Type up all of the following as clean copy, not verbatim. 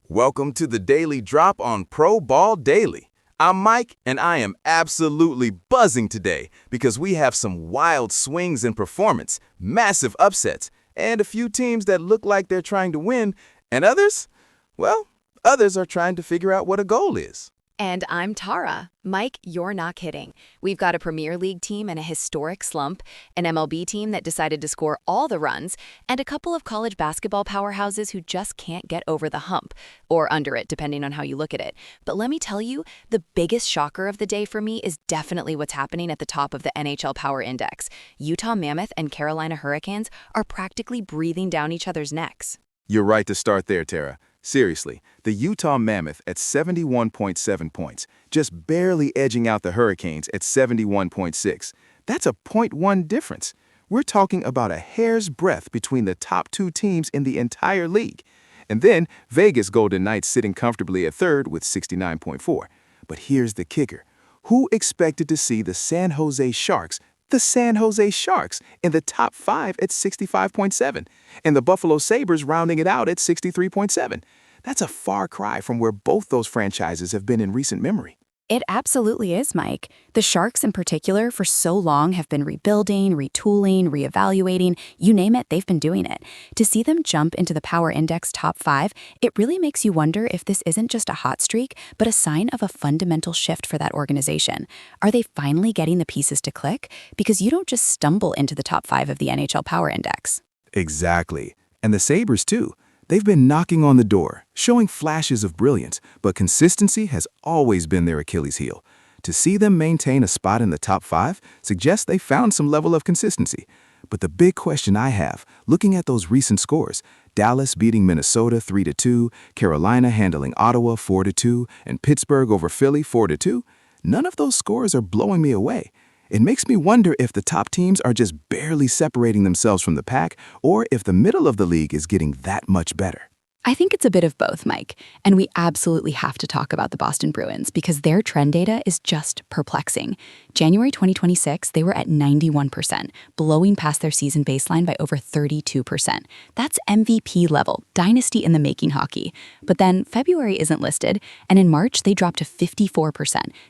Welcome to the Daily Drop on Pro Ball Daily. I'm Mike, and I am absolutely buzzing today because we have some wild swings in performance, massive upsets, and a few teams that look like they're trying to win, and others, well, others are trying to figure out what a goal is. And I'm Tara. Mike, you're not kidding. We've got a Premier League team in a historic slump, an MLB team that decided to score all the runs, and a couple of college basketball powerhouses who just can't get over the hump, or under it, depending on how you look at it. But let me tell you, the biggest shocker of the day for me is definitely what's happening at the top of the NHL Power Index. Utah Mammoth and Carolina Hurricanes are practically breathing down each other's necks. You're right to start there, Tara. Seriously, the Utah Mammoth at 71.7 points, just barely edging out the Hurricanes at 71.6. That's a .1 difference. We're talking about a hair's breadth between the top two teams in the entire league. And then Vegas Golden Knights sitting comfortably at third with 69.4. But here's the kicker. Who expected to see the San Jose Sharks in the top 5 at 65.7, and the Buffalo Sabres rounding it out at 63.7. That's a far cry from where both those franchises have been in recent memory. It absolutely is, Mike. The Sharks in particular for so long have been rebuilding, retooling, reevaluating, you name it, they've been doing it. To see them jump into the Power Index top 5, it really makes you wonder if this isn't just a hot streak, but a sign of a fundamental shift for that organization. Are they finally getting the pieces to click? Because you don't just stumble into the top 5 of the NHL Power Index. Exactly. And the Sabres, too. They've been knocking on the door, showing flashes of brilliance, but consistency has always been their Achilles heel. To see them maintain a spot in the top 5 suggests they found some level of consistency. But the big question I have, looking at those recent scores, Dallas beating Minnesota 3-2, Carolina handling Ottawa 4-2, and Pittsburgh over Philly 4-2, none of those scores are blowing me away. It makes me wonder if the top teams are just barely separating themselves from the pack, or if the middle of the league is getting that much better. I think it's a bit of both, Mike, and we absolutely have to talk about the Boston Bruins because their trend data is just perplexing. January 2026, they were at 91%, blowing past their season baseline by over 32%. That's MVP level, dynasty in the making hockey. But then February isn't listed, and in March, they dropped to 54%,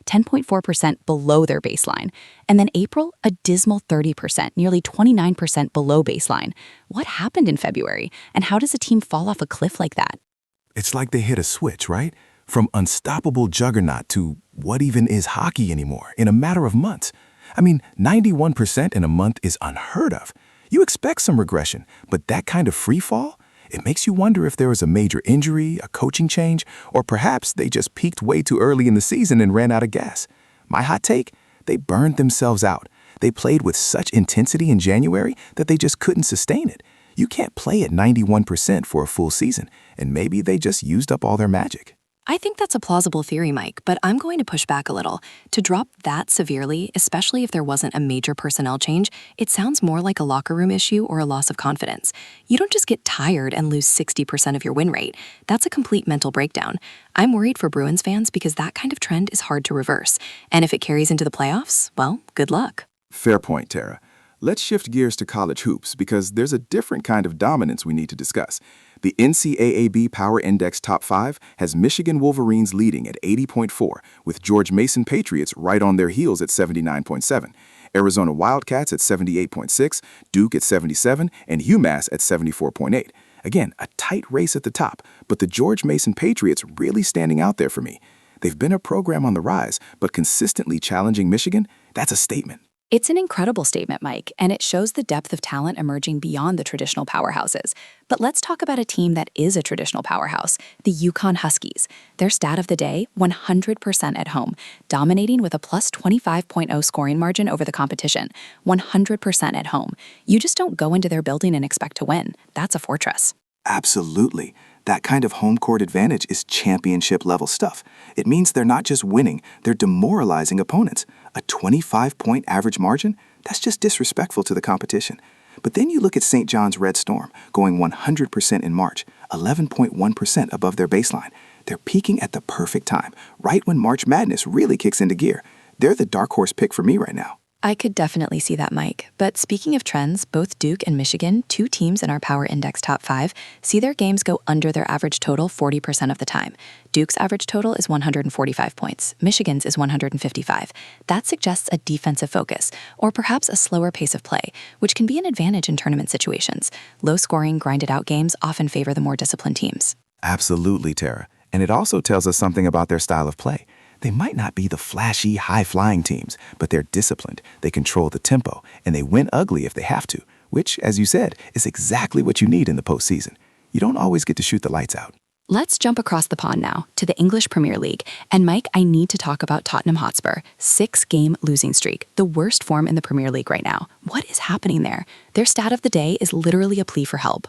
10.4% below their baseline. And then April, a dismal 30%, nearly 29% below baseline. What happened in February, and how does a team fall off a cliff like that? It's like they hit a switch, right? From unstoppable juggernaut to what even is hockey anymore in a matter of months. I mean, 91% in a month is unheard of. You expect some regression, but that kind of free fall? It makes you wonder if there was a major injury, a coaching change, or perhaps they just peaked way too early in the season and ran out of gas. My hot take? They burned themselves out. They played with such intensity in January that they just couldn't sustain it. You can't play at 91% for a full season, and maybe they just used up all their magic. I think that's a plausible theory, Mike, but I'm going to push back a little. To drop that severely, especially if there wasn't a major personnel change, it sounds more like a locker room issue or a loss of confidence. You don't just get tired and lose 60% of your win rate. That's a complete mental breakdown. I'm worried for Bruins fans because that kind of trend is hard to reverse. And if it carries into the playoffs, well, good luck. Fair point, Tara. Let's shift gears to college hoops because there's a different kind of dominance we need to discuss. The NCAAB Power Index Top 5 has Michigan Wolverines leading at 80.4, with George Mason Patriots right on their heels at 79.7, Arizona Wildcats at 78.6, Duke at 77, and UMass at 74.8. Again, a tight race at the top, but the George Mason Patriots really standing out there for me. They've been a program on the rise, but consistently challenging Michigan, that's a statement. It's an incredible statement, Mike, and it shows the depth of talent emerging beyond the traditional powerhouses. But let's talk about a team that is a traditional powerhouse, the UConn Huskies. Their stat of the day, 100% at home, dominating with a plus 25.0 scoring margin over the competition. 100% at home. You just don't go into their building and expect to win. That's a fortress. Absolutely. That kind of home court advantage is championship-level stuff. It means they're not just winning, they're demoralizing opponents. A 25-point average margin? That's just disrespectful to the competition. But then you look at St. John's Red Storm, going 100% in March, 11.1% above their baseline. They're peaking at the perfect time, right when March Madness really kicks into gear. They're the dark horse pick for me right now. I could definitely see that, Mike. But speaking of trends, both Duke and Michigan, two teams in our Power Index top 5, see their games go under their average total 40% of the time. Duke's average total is 145 points. Michigan's is 155. That suggests a defensive focus, or perhaps a slower pace of play, which can be an advantage in tournament situations. Low-scoring, grinded-out games often favor the more disciplined teams. Absolutely, Tara. And it also tells us something about their style of play. They might not be the flashy, high-flying teams, but they're disciplined, they control the tempo, and they win ugly if they have to, which, as you said, is exactly what you need in the postseason. You don't always get to shoot the lights out. Let's jump across the pond now to the English Premier League. And Mike, I need to talk about Tottenham Hotspur. 6-game losing streak, the worst form in the Premier League right now. What is happening there? Their stat of the day is literally a plea for help.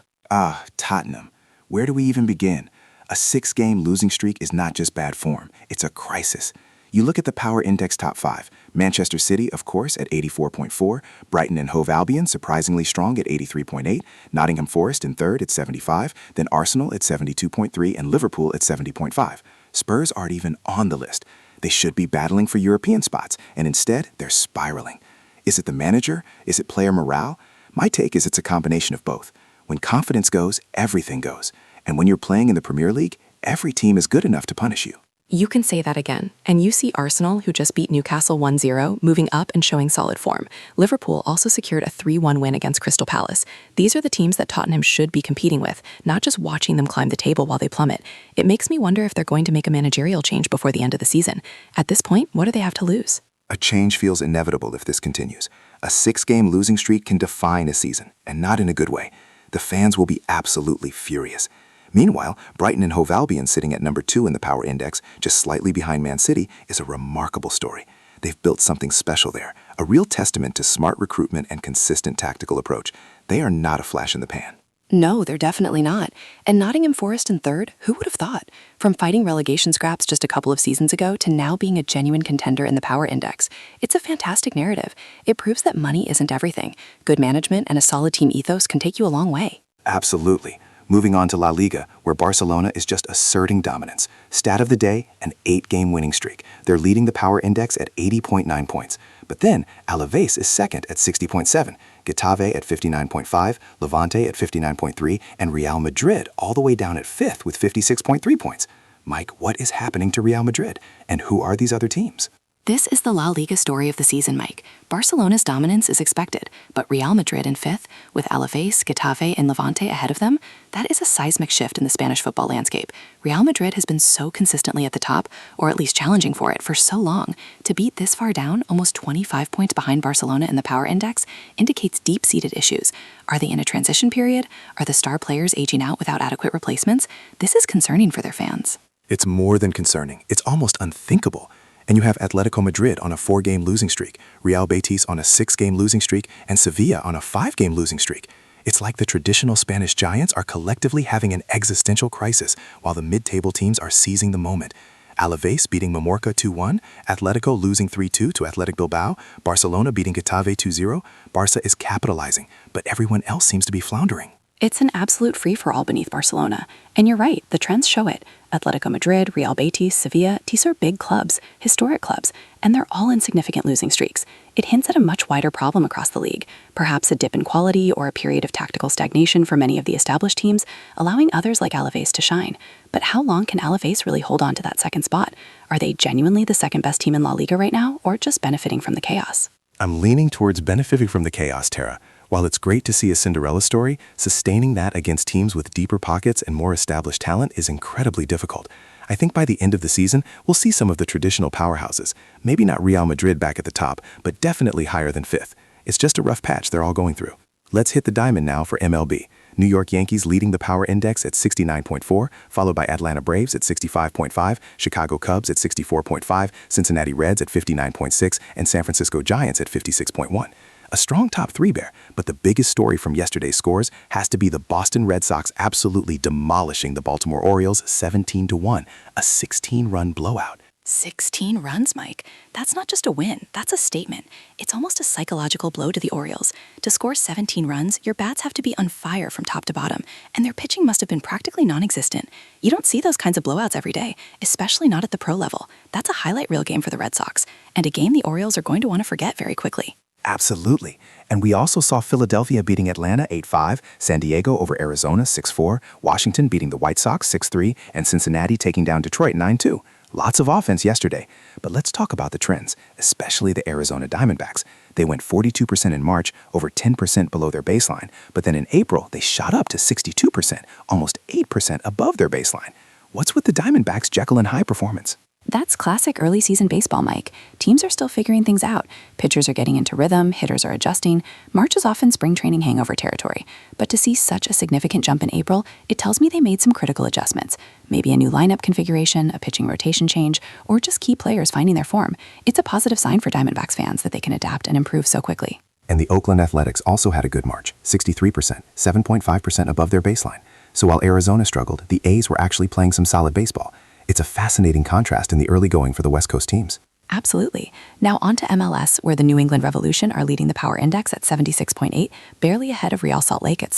Tottenham. Where do we even begin? A 6-game losing streak is not just bad form, it's a crisis. You look at the Power Index top 5. Manchester City, of course, at 84.4. Brighton and Hove Albion, surprisingly strong at 83.8. Nottingham Forest in third at 75. Then Arsenal at 72.3 and Liverpool at 70.5. Spurs aren't even on the list. They should be battling for European spots, and instead, they're spiraling. Is it the manager? Is it player morale? My take is it's a combination of both. When confidence goes, everything goes. And when you're playing in the Premier League, every team is good enough to punish you. You can say that again. And you see Arsenal, who just beat Newcastle 1-0, moving up and showing solid form. Liverpool also secured a 3-1 win against Crystal Palace. These are the teams that Tottenham should be competing with, not just watching them climb the table while they plummet. It makes me wonder if they're going to make a managerial change before the end of the season. At this point, what do they have to lose? A change feels inevitable if this continues. A 6-game losing streak can define a season, and not in a good way. The fans will be absolutely furious. Meanwhile, Brighton and Hove Albion sitting at number 2 in the Power Index, just slightly behind Man City, is a remarkable story. They've built something special there, a real testament to smart recruitment and consistent tactical approach. They are not a flash in the pan. No, they're definitely not. And Nottingham Forest in third, who would have thought? From fighting relegation scraps just a couple of seasons ago to now being a genuine contender in the Power Index. It's a fantastic narrative. It proves that money isn't everything. Good management and a solid team ethos can take you a long way. Absolutely. Moving on to La Liga, where Barcelona is just asserting dominance. Stat of the day, an 8-game winning streak. They're leading the Power Index at 80.9 points. But then, Alaves is second at 60.7, Getafe at 59.5, Levante at 59.3, and Real Madrid all the way down at 5th with 56.3 points. Mike, what is happening to Real Madrid? And who are these other teams? This is the La Liga story of the season, Mike. Barcelona's dominance is expected, but Real Madrid in 5th, with Alaves, Getafe, and Levante ahead of them, that is a seismic shift in the Spanish football landscape. Real Madrid has been so consistently at the top, or at least challenging for it, for so long. To beat this far down, almost 25 points behind Barcelona in the Power Index, indicates deep-seated issues. Are they in a transition period? Are the star players aging out without adequate replacements? This is concerning for their fans. It's more than concerning. It's almost unthinkable. And you have Atletico Madrid on a 4-game losing streak, Real Betis on a 6-game losing streak, and Sevilla on a 5-game losing streak. It's like the traditional Spanish giants are collectively having an existential crisis, while the mid-table teams are seizing the moment. Alaves beating Mallorca 2-1, Atletico losing 3-2 to Athletic Bilbao, Barcelona beating Getafe 2-0. Barca is capitalizing, but everyone else seems to be floundering. It's an absolute free-for-all beneath Barcelona. And you're right, the trends show it. Atletico Madrid, Real Betis, Sevilla, these are big clubs, historic clubs, and they're all in significant losing streaks. It hints at a much wider problem across the league, perhaps a dip in quality or a period of tactical stagnation for many of the established teams, allowing others like Alaves to shine. But how long can Alaves really hold on to that second spot? Are they genuinely the second-best team in La Liga right now, or just benefiting from the chaos? I'm leaning towards benefiting from the chaos, Tara. While it's great to see a Cinderella story, sustaining that against teams with deeper pockets and more established talent is incredibly difficult. I think by the end of the season, we'll see some of the traditional powerhouses. Maybe not Real Madrid back at the top, but definitely higher than 5th. It's just a rough patch they're all going through. Let's hit the diamond now for MLB. New York Yankees leading the Power Index at 69.4, followed by Atlanta Braves at 65.5, Chicago Cubs at 64.5, Cincinnati Reds at 59.6, and San Francisco Giants at 56.1. A strong top 3 there, but the biggest story from yesterday's scores has to be the Boston Red Sox absolutely demolishing the Baltimore Orioles 17-1, a 16-run blowout. 16 runs, Mike. That's not just a win, that's a statement. It's almost a psychological blow to the Orioles. To score 17 runs, your bats have to be on fire from top to bottom, and their pitching must have been practically non-existent. You don't see those kinds of blowouts every day, especially not at the pro level. That's a highlight reel game for the Red Sox, and a game the Orioles are going to want to forget very quickly. Absolutely. And we also saw Philadelphia beating Atlanta 8-5, San Diego over Arizona 6-4, Washington beating the White Sox 6-3, and Cincinnati taking down Detroit 9-2. Lots of offense yesterday. But let's talk about the trends, especially the Arizona Diamondbacks. They went 42% in March, over 10% below their baseline. But then in April, they shot up to 62%, almost 8% above their baseline. What's with the Diamondbacks' Jekyll and Hyde performance? That's classic early season baseball, Mike. Teams are still figuring things out. Pitchers are getting into rhythm, hitters are adjusting. March is often spring training hangover territory. But to see such a significant jump in April, it tells me they made some critical adjustments. Maybe a new lineup configuration, a pitching rotation change, or just key players finding their form. It's a positive sign for Diamondbacks fans that they can adapt and improve so quickly. And the Oakland Athletics also had a good March, 63%, 7.5% above their baseline. So while Arizona struggled, the A's were actually playing some solid baseball. It's a fascinating contrast in the early going for the West Coast teams. Absolutely. Now on to MLS, where the New England Revolution are leading the power index at 76.8, barely ahead of Real Salt Lake at